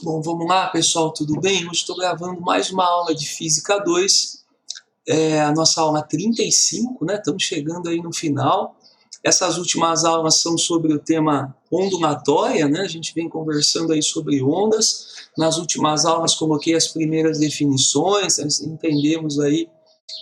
Bom, vamos lá, pessoal, tudo bem? Hoje estou gravando mais uma aula de Física 2, a nossa aula 35, né? Estamos chegando aí no final. Essas últimas aulas são sobre o tema ondulatória, né? A gente vem conversando aí sobre ondas. Nas últimas aulas coloquei as primeiras definições, entendemos aí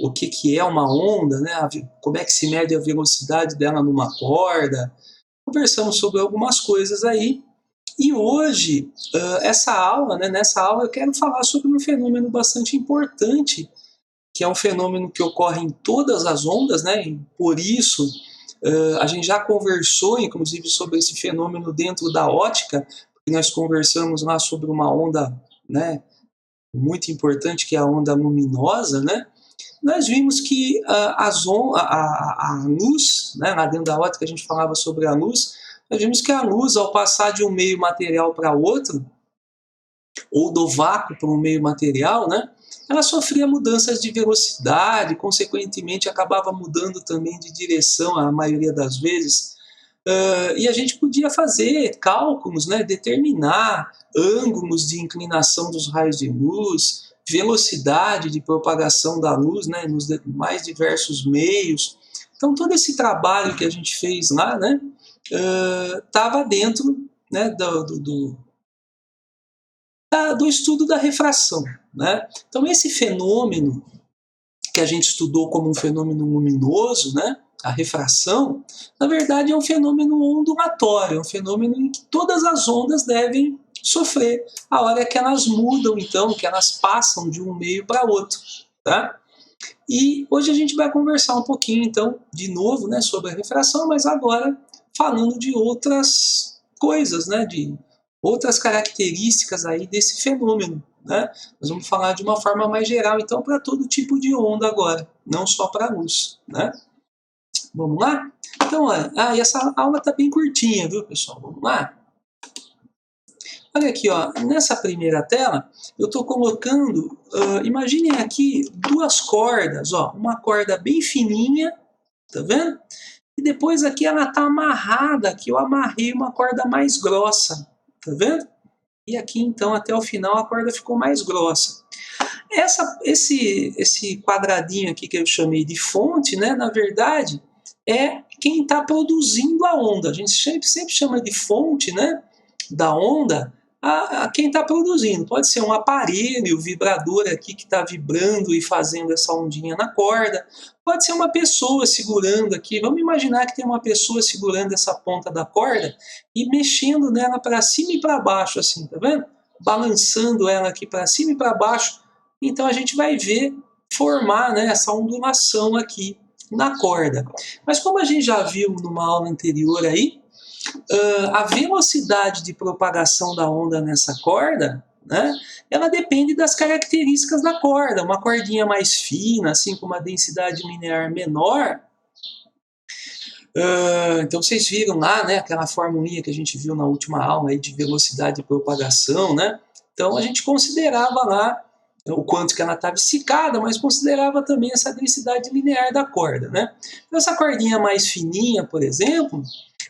o que é uma onda, né? Como é que se mede a velocidade dela numa corda. Conversamos sobre algumas coisas aí. E hoje, essa aula, né, nessa aula eu quero falar sobre um fenômeno bastante importante, que é um fenômeno que ocorre em todas as ondas, né, e por isso a gente já conversou, inclusive, sobre esse fenômeno dentro da ótica, porque nós conversamos lá sobre uma onda, né, muito importante, que é a onda luminosa, né. Nós vimos que a luz, né, lá dentro da ótica a gente falava sobre a luz, nós vimos que a luz, ao passar de um meio material para outro, ou do vácuo para um meio material, né, ela sofria mudanças de velocidade, consequentemente acabava mudando também de direção a maioria das vezes. E a gente podia fazer cálculos, né, determinar ângulos de inclinação dos raios de luz, velocidade de propagação da luz, né, nos mais diversos meios. Então todo esse trabalho que a gente fez lá, né, estava dentro, né, do estudo da refração, né? Então esse fenômeno que a gente estudou como um fenômeno luminoso, né, a refração, na verdade é um fenômeno ondulatório, é um fenômeno em que todas as ondas devem sofrer a hora que elas mudam, então, que elas passam de um meio para outro, tá? E hoje a gente vai conversar um pouquinho, então, de novo, né, sobre a refração, mas agora falando de outras coisas, né, de outras características aí desse fenômeno, né? Nós vamos falar de uma forma mais geral, então, para todo tipo de onda agora, não só para a luz, né? Vamos lá? Então, olha, e essa aula está bem curtinha, viu, pessoal? Vamos lá? Olha aqui, ó, nessa primeira tela, eu estou colocando, imaginem aqui duas cordas, ó, uma corda bem fininha, tá vendo? E depois aqui ela está amarrada, aqui eu amarrei uma corda mais grossa, tá vendo? E aqui então até o final a corda ficou mais grossa. Esse quadradinho aqui que eu chamei de fonte, né, na verdade, é quem está produzindo a onda. A gente sempre chama de fonte, né, da onda, a quem está produzindo. Pode ser um aparelho, vibrador aqui que está vibrando e fazendo essa ondinha na corda. Pode ser uma pessoa segurando aqui. Vamos imaginar que tem uma pessoa segurando essa ponta da corda e mexendo nela para cima e para baixo, assim, tá vendo? Balançando ela aqui para cima e para baixo. Então a gente vai ver formar, né, essa ondulação aqui na corda. Mas como a gente já viu numa aula anterior aí, a velocidade de propagação da onda nessa corda, né, ela depende das características da corda. Uma cordinha mais fina, assim, com uma densidade linear menor, então vocês viram lá, né, aquela formulinha que a gente viu na última aula aí de velocidade de propagação, né? Então a gente considerava lá o quanto que ela estava esticada, mas considerava também essa densidade linear da corda, né? Então essa cordinha mais fininha, por exemplo,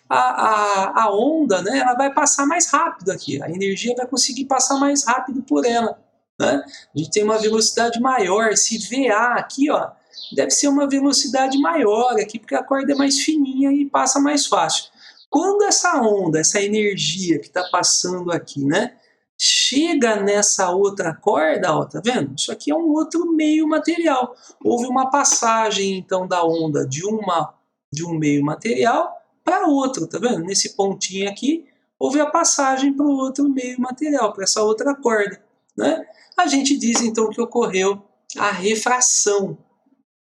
a onda, né, ela vai passar mais rápido aqui, a energia vai conseguir passar mais rápido por ela, né? A gente tem uma velocidade maior, esse VA aqui, ó, deve ser uma velocidade maior aqui, porque a corda é mais fininha e passa mais fácil. Quando essa onda, essa energia que está passando aqui, né, chega nessa outra corda, ó, tá vendo? Isso aqui é um outro meio material. Houve uma passagem, então, da onda de um meio material para outro, tá vendo? Nesse pontinho aqui, houve a passagem para o outro meio material, para essa outra corda, né? A gente diz, então, que ocorreu a refração.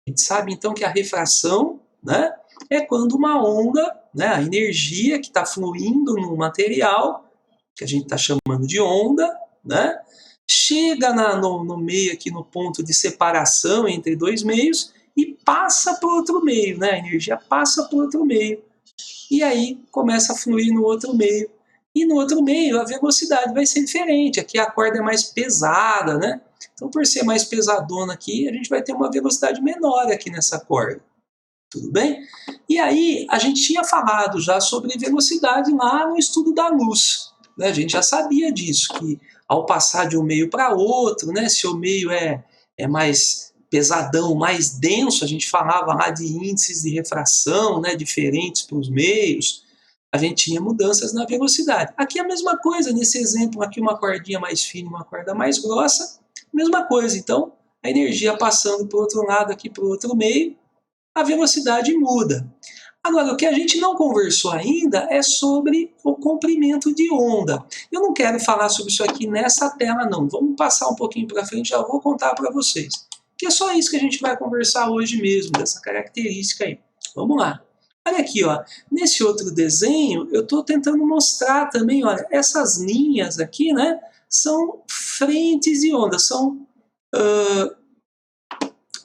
A gente sabe então que a refração, né, é quando uma onda, né, a energia que está fluindo no material, que a gente está chamando de onda, né, chega no meio aqui no ponto de separação entre dois meios e passa para o outro meio, né, a energia passa para o outro meio. E aí começa a fluir no outro meio. E no outro meio a velocidade vai ser diferente. Aqui a corda é mais pesada, né? Então, por ser mais pesadona aqui, a gente vai ter uma velocidade menor aqui nessa corda. Tudo bem? E aí, a gente tinha falado já sobre velocidade lá no estudo da luz. né? A gente já sabia disso, que ao passar de um meio para outro, né, se o meio é mais pesadão, mais denso, a gente falava lá de índices de refração, né, diferentes para os meios, a gente tinha mudanças na velocidade. Aqui é a mesma coisa, nesse exemplo aqui uma cordinha mais fina, uma corda mais grossa, mesma coisa. Então, a energia passando para o outro lado, aqui para o outro meio, a velocidade muda. Agora, o que a gente não conversou ainda é sobre o comprimento de onda. Eu não quero falar sobre isso aqui nessa tela, não. Vamos passar um pouquinho para frente, já vou contar para vocês. Que é só isso que a gente vai conversar hoje mesmo, dessa característica aí. Vamos lá. Olha aqui, ó. Nesse outro desenho, eu estou tentando mostrar também, olha, essas linhas aqui, né, são frentes de onda, são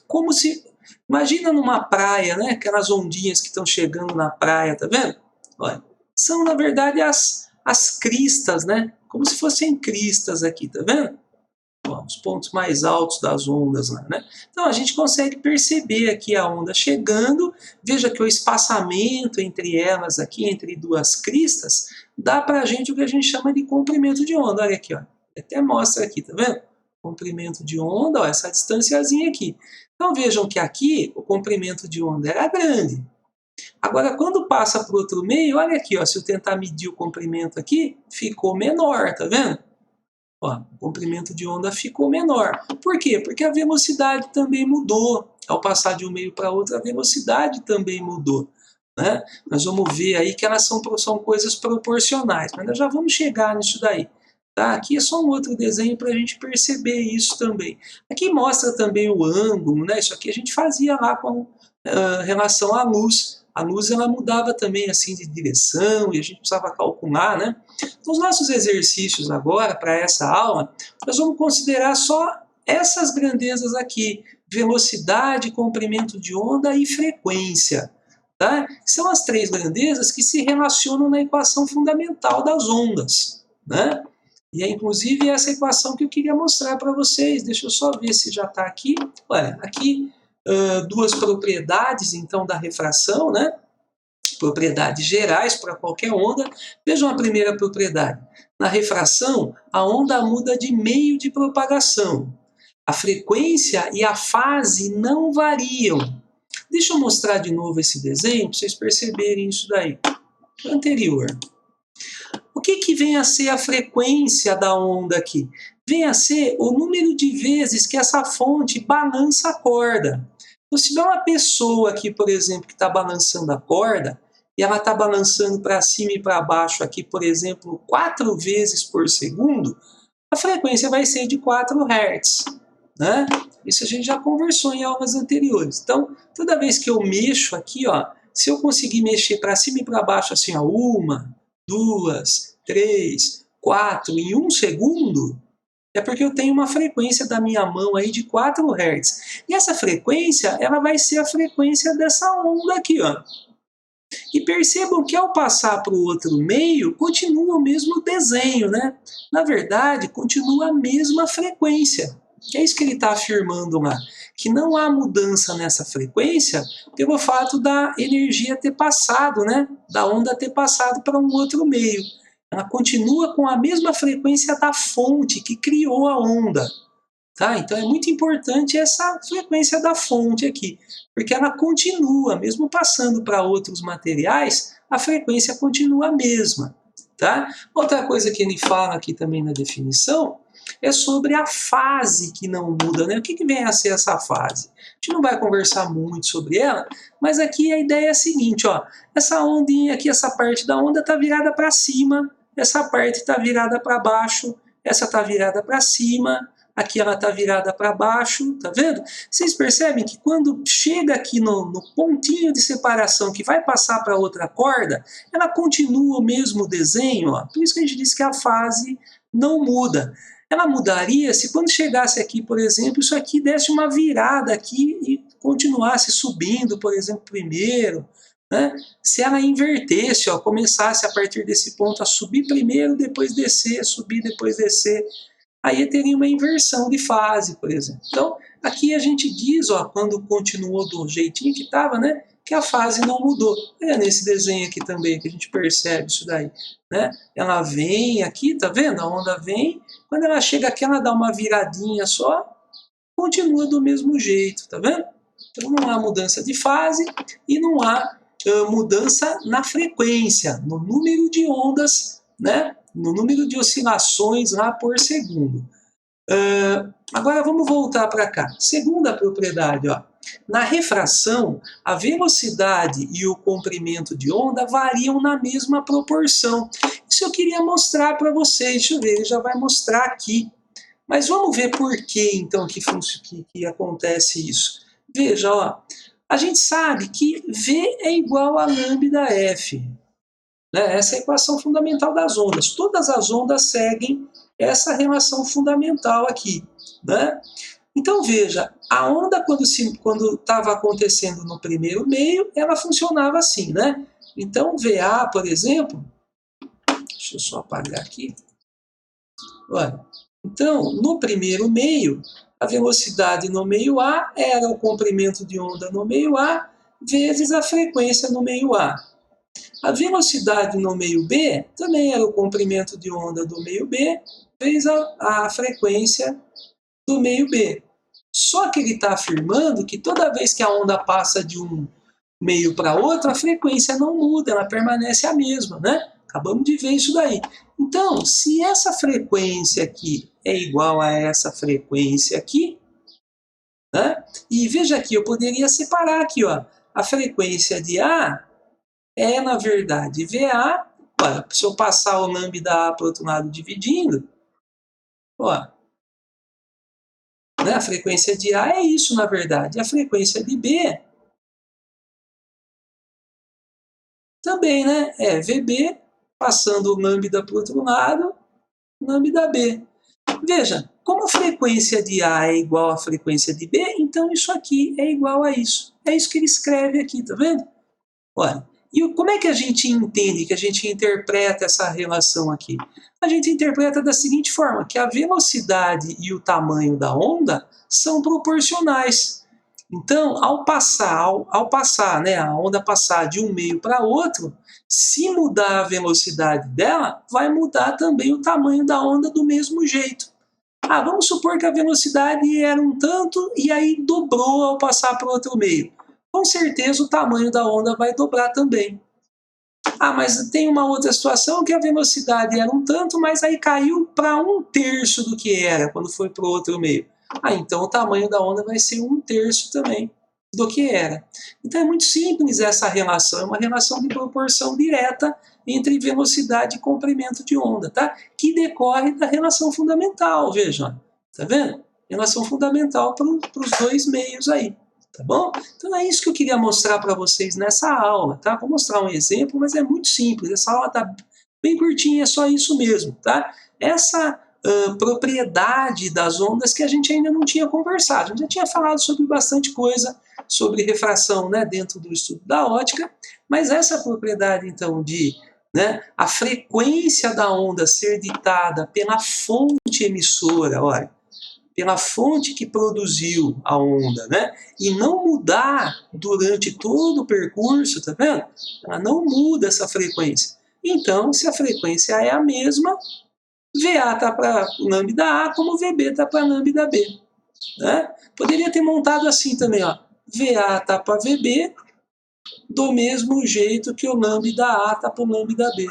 como se... Imagina numa praia, né, aquelas ondinhas que estão chegando na praia, tá vendo? Olha, são, na verdade, as cristas, né, como se fossem cristas aqui, tá vendo? Ó, os pontos mais altos das ondas lá, né? Então a gente consegue perceber aqui a onda chegando, veja que o espaçamento entre elas aqui, entre duas cristas, dá pra gente o que a gente chama de comprimento de onda. Olha aqui, ó. Até mostra aqui, tá vendo? Comprimento de onda, ó, essa distânciazinha aqui. Então vejam que aqui o comprimento de onda era grande. Agora quando passa para o outro meio, olha aqui, ó, se eu tentar medir o comprimento aqui, ficou menor, tá vendo? Ó, o comprimento de onda ficou menor. Por quê? Porque a velocidade também mudou. Ao passar de um meio para outro, a velocidade também mudou, né? Nós vamos ver aí que elas são coisas proporcionais, mas nós já vamos chegar nisso daí. Tá? Aqui é só um outro desenho para a gente perceber isso também. Aqui mostra também o ângulo, né? Isso aqui a gente fazia lá com relação à luz. A luz ela mudava também assim de direção e a gente precisava calcular, né? Nos nossos exercícios agora, para essa aula, nós vamos considerar só essas grandezas aqui: velocidade, comprimento de onda e frequência. Tá? São as três grandezas que se relacionam na equação fundamental das ondas, né? E é inclusive essa equação que eu queria mostrar para vocês. Deixa eu só ver se já está aqui. Olha, aqui duas propriedades então da refração, né? Propriedades gerais para qualquer onda. Vejam a primeira propriedade. Na refração, a onda muda de meio de propagação. A frequência e a fase não variam. Deixa eu mostrar de novo esse desenho para vocês perceberem isso daí. Anterior. O que vem a ser a frequência da onda aqui? Vem a ser o número de vezes que essa fonte balança a corda. Então, se tiver uma pessoa aqui, por exemplo, que está balançando a corda, e ela está balançando para cima e para baixo aqui, por exemplo, 4 vezes por segundo, a frequência vai ser de 4 Hz. Né? Isso a gente já conversou em aulas anteriores. Então, toda vez que eu mexo aqui, ó, se eu conseguir mexer para cima e para baixo assim, ó, 1, 2, 3, 4 em 1 segundo, é porque eu tenho uma frequência da minha mão aí de 4 Hz. E essa frequência, ela vai ser a frequência dessa onda aqui, ó. E percebam que ao passar para o outro meio, continua o mesmo desenho, né? Na verdade, continua a mesma frequência. É isso que ele está afirmando lá, que não há mudança nessa frequência pelo fato da energia ter passado, né? Da onda ter passado para um outro meio. Ela continua com a mesma frequência da fonte que criou a onda. Tá? Então é muito importante essa frequência da fonte aqui, porque ela continua, mesmo passando para outros materiais, a frequência continua a mesma. Tá? Outra coisa que ele fala aqui também na definição é sobre a fase que não muda. Né? O que vem a ser essa fase? A gente não vai conversar muito sobre ela, mas aqui a ideia é a seguinte, ó, essa ondinha aqui, essa parte da onda está virada para cima, essa parte está virada para baixo, essa está virada para cima, aqui ela está virada para baixo, tá vendo? Vocês percebem que quando chega aqui no pontinho de separação que vai passar para outra corda, ela continua o mesmo desenho, ó. Por isso que a gente diz que a fase não muda. Ela mudaria se quando chegasse aqui, por exemplo, isso aqui desse uma virada aqui e continuasse subindo, por exemplo, primeiro, né? Se ela invertesse, ó, começasse a partir desse ponto a subir primeiro, depois descer, subir, depois descer, aí teria uma inversão de fase, por exemplo. Então, aqui a gente diz, ó, quando continuou do jeitinho que estava, né, que a fase não mudou. É nesse desenho aqui também que a gente percebe isso daí, né? Ela vem aqui, tá vendo? A onda vem, quando ela chega aqui ela dá uma viradinha só, continua do mesmo jeito, tá vendo? Então não há mudança de fase e não há mudança na frequência, no número de ondas, né? No número de oscilações lá por segundo. Agora vamos voltar para cá. Segunda propriedade, ó. Na refração, a velocidade e o comprimento de onda variam na mesma proporção. Isso eu queria mostrar para vocês. Deixa eu ver, ele já vai mostrar aqui. Mas vamos ver por que então que acontece isso. Veja, ó, a gente sabe que V é igual a lambda F. Né? Essa é a equação fundamental das ondas. Todas as ondas seguem essa relação fundamental aqui. Né? Então veja, a onda quando estava acontecendo no primeiro meio, ela funcionava assim. Né? Então VA, por exemplo, deixa eu só apagar aqui. Olha, então, no primeiro meio, a velocidade no meio A era o comprimento de onda no meio A vezes a frequência no meio A. A velocidade no meio B também era o comprimento de onda do meio B vezes a frequência do meio B. Só que ele está afirmando que toda vez que a onda passa de um meio para outro, a frequência não muda, ela permanece a mesma, né? Acabamos de ver isso daí. Então, se essa frequência aqui é igual a essa frequência aqui, né? E veja aqui, eu poderia separar aqui, ó, a frequência de A é, na verdade, VA. Olha, se eu passar o lambda A para o outro lado dividindo, ó, né, a frequência de A é isso, na verdade. A frequência de B também, né? É VB, passando o lambda para o outro lado, lambda B. Veja, como a frequência de A é igual à frequência de B, então isso aqui é igual a isso. É isso que ele escreve aqui, tá vendo? Olha, e como é que a gente entende, que a gente interpreta essa relação aqui? A gente interpreta da seguinte forma, que a velocidade e o tamanho da onda são proporcionais. Então, ao passar, né, a onda passar de um meio para outro, se mudar a velocidade dela, vai mudar também o tamanho da onda do mesmo jeito. Vamos supor que a velocidade era um tanto e aí dobrou ao passar para o outro meio. Com certeza o tamanho da onda vai dobrar também. Mas tem uma outra situação que a velocidade era um tanto, mas aí caiu para um terço do que era quando foi para o outro meio. Então o tamanho da onda vai ser um terço também do que era. Então é muito simples essa relação, é uma relação de proporção direta entre velocidade e comprimento de onda, tá? Que decorre da relação fundamental, vejam, tá vendo? Relação fundamental para os dois meios aí, tá bom? Então é isso que eu queria mostrar para vocês nessa aula, tá? Vou mostrar um exemplo, mas é muito simples, essa aula tá bem curtinha, é só isso mesmo, tá? Essa propriedade das ondas que a gente ainda não tinha conversado. A gente já tinha falado sobre bastante coisa, sobre refração, né, dentro do estudo da ótica, mas essa propriedade, então, de, né, a frequência da onda ser ditada pela fonte emissora, olha, pela fonte que produziu a onda, né, e não mudar durante todo o percurso, tá vendo? Ela não muda essa frequência. Então, se a frequência é a mesma, VA está para lambda A, como VB está para lambda B. Né? Poderia ter montado assim também, ó. VA está para VB, do mesmo jeito que o lambda A está para o lambda B.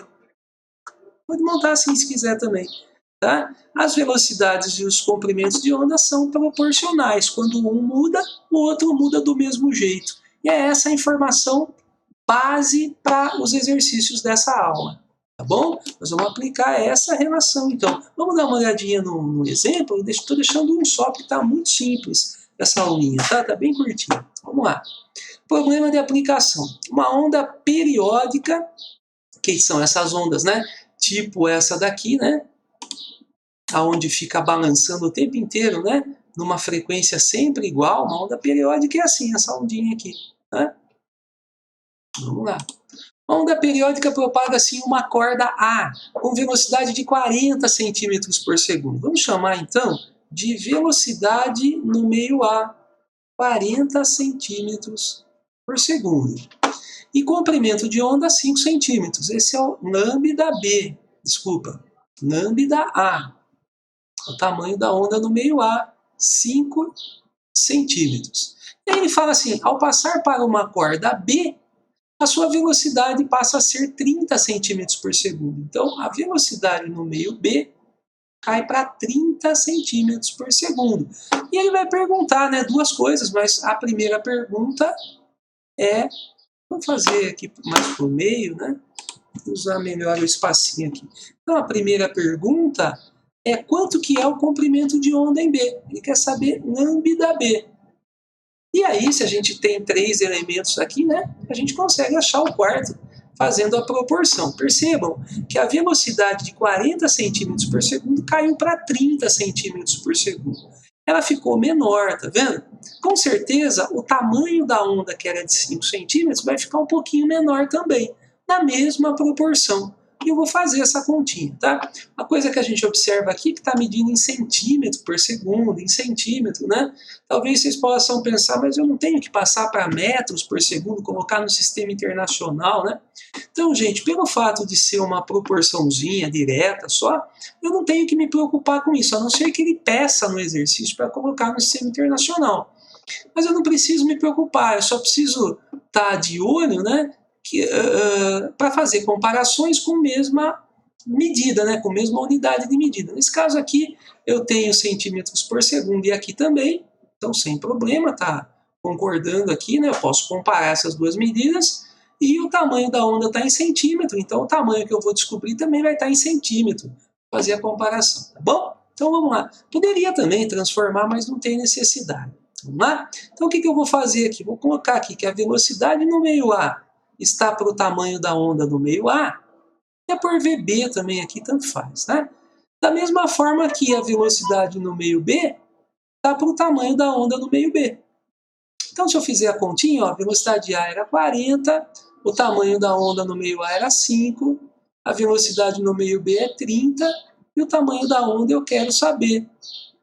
Pode montar assim se quiser também. Tá? As velocidades e os comprimentos de onda são proporcionais. Quando um muda, o outro muda do mesmo jeito. E é essa a informação base para os exercícios dessa aula. Tá bom? Nós vamos aplicar essa relação, então. Vamos dar uma olhadinha no exemplo? Estou deixando um só, porque está muito simples essa aulinha, tá? Está bem curtinho. Vamos lá. Problema de aplicação. Uma onda periódica, que são essas ondas, né? Tipo essa daqui, né? Aonde fica balançando o tempo inteiro, né? Numa frequência sempre igual. Uma onda periódica é assim, essa ondinha aqui, né? Vamos lá. A onda periódica propaga-se em uma corda A, com velocidade de 40 centímetros por segundo. Vamos chamar, então, de velocidade no meio A, 40 centímetros por segundo. E comprimento de onda 5 centímetros. Esse é o lambda B, desculpa, lambda A. O tamanho da onda no meio A, 5 centímetros. E aí ele fala assim, ao passar para uma corda B, a sua velocidade passa a ser 30 centímetros por segundo. Então, a velocidade no meio B cai para 30 centímetros por segundo. E ele vai perguntar, né, duas coisas, mas a primeira pergunta é, vou fazer aqui mais para o meio, né, usar melhor o espacinho aqui. Então, a primeira pergunta é quanto que é o comprimento de onda em B. Ele quer saber lambda B. E aí, se a gente tem 3 elementos aqui, né, a gente consegue achar o quarto fazendo a proporção. Percebam que a velocidade de 40 centímetros por segundo caiu para 30 centímetros por segundo. Ela ficou menor, tá vendo? Com certeza, o tamanho da onda, que era de 5 centímetros, vai ficar um pouquinho menor também, na mesma proporção. E eu vou fazer essa continha, tá? A coisa que a gente observa aqui, que está medindo em centímetro por segundo, em centímetro, né? Talvez vocês possam pensar, mas eu não tenho que passar para metros por segundo, colocar no sistema internacional, né? Então, gente, pelo fato de ser uma proporçãozinha direta só, eu não tenho que me preocupar com isso, a não ser que ele peça no exercício para colocar no sistema internacional. Mas eu não preciso me preocupar, eu só preciso estar de olho, né? Para fazer comparações com a mesma medida, né, com a mesma unidade de medida. Nesse caso aqui, eu tenho centímetros por segundo e aqui também, então sem problema, tá concordando aqui, né, eu posso comparar essas duas medidas e o tamanho da onda está em centímetro, então o tamanho que eu vou descobrir também vai estar em centímetro, fazer a comparação, tá bom? Então vamos lá. Poderia também transformar, mas não tem necessidade. Vamos lá? Então o que eu vou fazer aqui? Vou colocar aqui que a velocidade no meio A está para o tamanho da onda no meio A, e por VB também aqui, tanto faz, né? Da mesma forma que a velocidade no meio B está para o tamanho da onda no meio B. Então, se eu fizer a continha, ó, a velocidade A era 40, o tamanho da onda no meio A era 5, a velocidade no meio B é 30, e o tamanho da onda eu quero saber.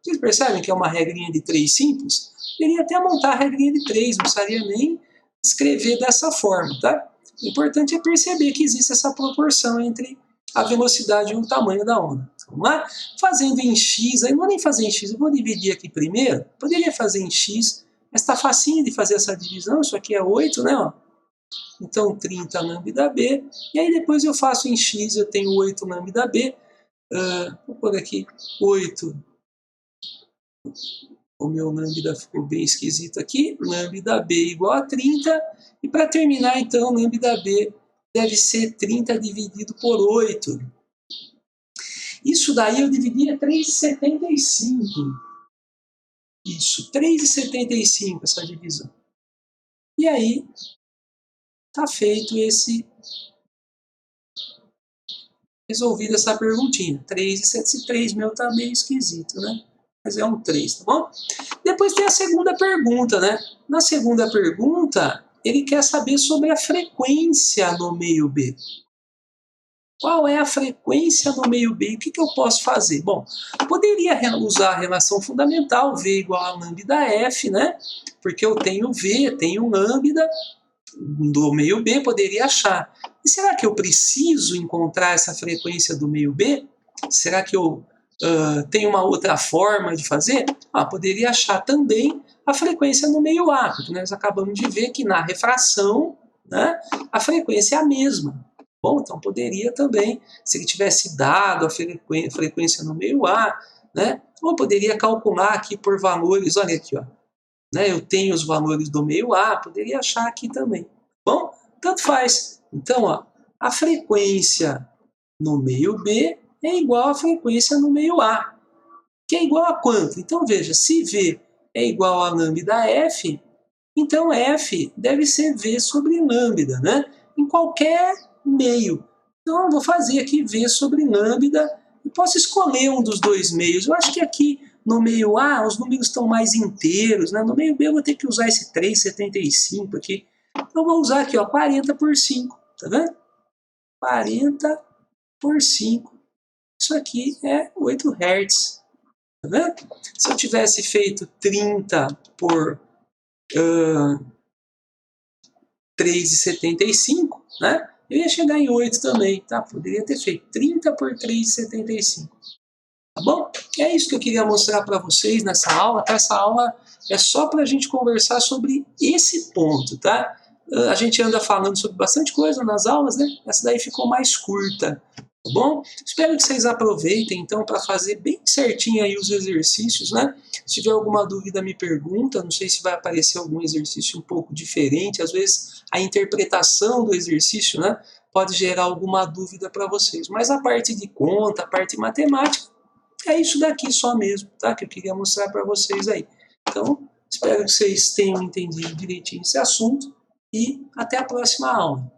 Vocês percebem que é uma regrinha de 3 simples? Eu iria até montar a regrinha de 3, não precisaria nem escrever dessa forma, tá? O importante é perceber que existe essa proporção entre a velocidade e o tamanho da onda. Vamos lá? Fazendo em x, aí não vou nem fazer em x, eu vou dividir aqui primeiro. Poderia fazer em x, mas está facinho de fazer essa divisão, isso aqui é 8, né? Ó. Então 30 lambda b, e aí depois eu faço em x, eu tenho 8 lambda b, vou pôr aqui 8, o meu lambda ficou bem esquisito aqui, lambda b igual a 30, e para terminar então, lambda b deve ser 30 dividido por 8. Isso daí eu dividia 3,75. Isso, 3,75 essa divisão. E aí, está feito resolvida essa perguntinha. 3,7, esse 3 meu tá meio esquisito, né? Mas é um 3, tá bom? Depois tem a segunda pergunta, né? Na segunda pergunta, ele quer saber sobre a frequência no meio B. Qual é a frequência no meio B? O que eu posso fazer? Bom, poderia usar a relação fundamental, V igual a lambda F, né? Porque eu tenho V, tenho lambda, do meio B, poderia achar. E será que eu preciso encontrar essa frequência do meio B? Será que eu tenho uma outra forma de fazer? Poderia achar também a frequência no meio A, porque nós acabamos de ver que na refração, né, a frequência é a mesma. Bom, então poderia também, se ele tivesse dado a frequência no meio A, né, ou poderia calcular aqui por valores, olha aqui, ó, né, eu tenho os valores do meio A, poderia achar aqui também. Bom, tanto faz. Então, ó, a frequência no meio B é igual à frequência no meio A, que é igual a quanto? Então, veja, se V é igual a lambda F, então F deve ser V sobre lambda, né? Em qualquer meio. Então, eu vou fazer aqui V sobre lambda e posso escolher um dos dois meios. Eu acho que aqui no meio A os números estão mais inteiros, né? No meio B eu vou ter que usar esse 3,75 aqui. Então, eu vou usar aqui, ó, 40 por 5, tá vendo? 40 por 5. Isso aqui é 8 Hz. Tá vendo? Se eu tivesse feito 30 por 3,75, né? Eu ia chegar em 8 também, tá? Poderia ter feito 30 por 3,75. Tá bom? É isso que eu queria mostrar para vocês nessa aula, tá? Essa aula é só para a gente conversar sobre esse ponto, tá? A gente anda falando sobre bastante coisa nas aulas, né? Essa daí ficou mais curta, tá bom? Espero que vocês aproveitem, então, para fazer bem certinho aí os exercícios, né? Se tiver alguma dúvida, me pergunta. Não sei se vai aparecer algum exercício um pouco diferente. Às vezes, a interpretação do exercício, né, pode gerar alguma dúvida para vocês. Mas a parte de conta, a parte matemática, é isso daqui só mesmo, tá? Que eu queria mostrar para vocês aí. Então, espero que vocês tenham entendido direitinho esse assunto e até a próxima aula.